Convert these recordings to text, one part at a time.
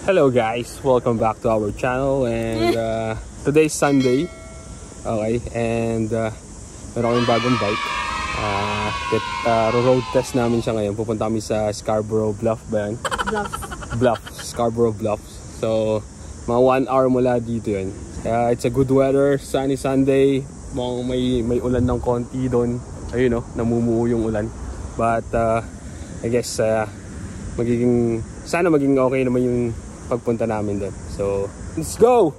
Hello guys, welcome back to our channel and today's Sunday. Okay, and meron kaming bagong bike. Road test namin siya ngayon. Pupunta kami sa Scarborough Bluff ba yan? Scarborough Bluffs. So, mga 1 hour mula dito yun. It's a good weather, sunny Sunday. May ulan ng konti doon. Ayun namumuo yung ulan. But I guess sana maging okay naman yung pagpunta namin doon. So, let's go!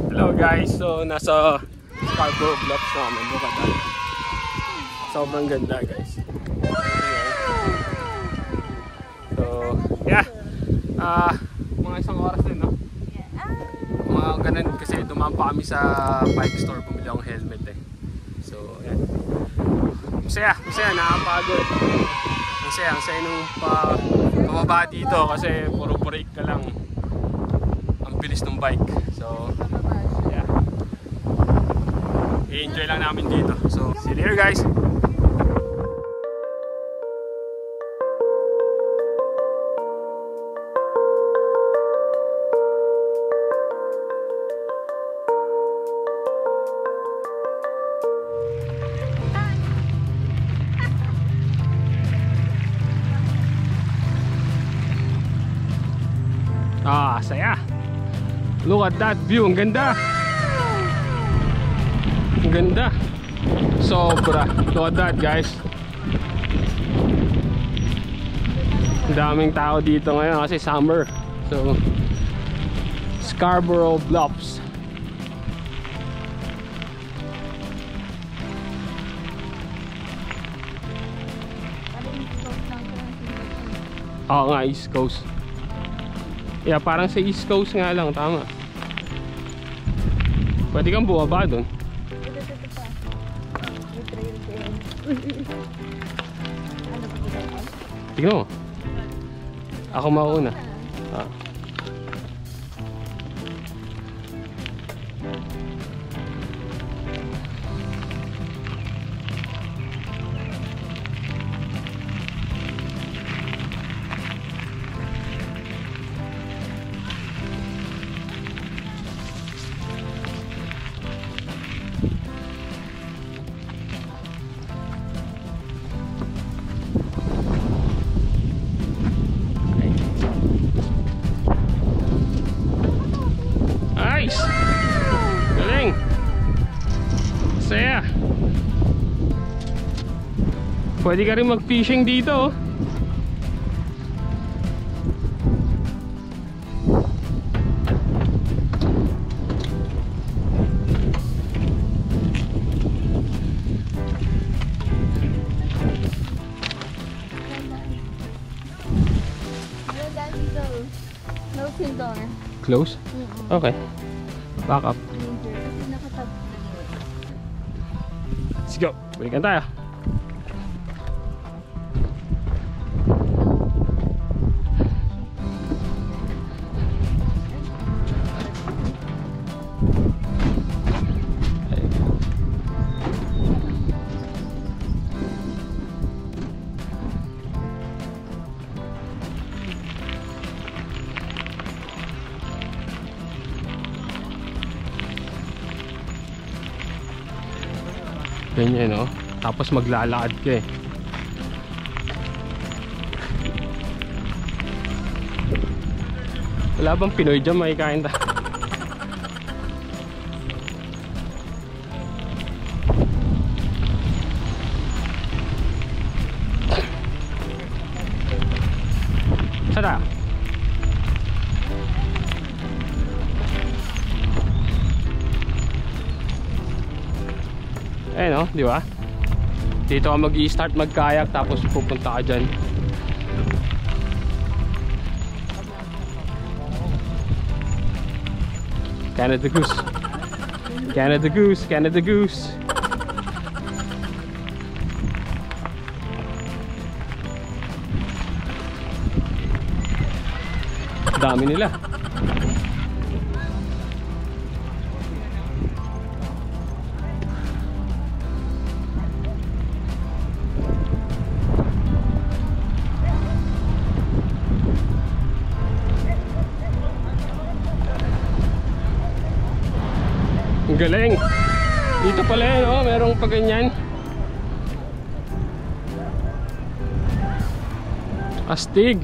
Hello guys, so nasa Scarborough Bluffs namin. Look at that. Sobrang ganda guys. So yeah, mga isang oras din mga ganun kasi dumaan pa kami sa bike store, bumili akong helmet So yeah, masaya, nakapagod. Masaya nung pababa dito kasi puro brake ka lang. Ang bilis ng bike. So i-enjoy lang namin dito. So, see you later guys! Saya! Look at that view! Ang ganda! Ang ganda. Sobra. Look at that guys. Ang daming tao dito ngayon kasi summer. So Scarborough Bluffs. Oo nga, East Coast. Yeah, parang sa East Coast nga lang, tama. Pwede kang bumaba doon. Tignan mo. Ako mauna. Pwede ka rin mag-fishing dito. Close? Okay. Back up. Let's go. Balikan tayo. Ganyan, no? Tapos maglalakad ka eh. Wala bang Pinoy dyan? Makikain tayo. Saan tayo? Eh no, di ba? Dito ka mag-i-start mag-kayak tapos pupunta ka dyan. Canada Goose. Canada Goose, Canada Goose. Dami nila. Ang galing. Dito pala yun, oh, merong pa ganyan. Astig.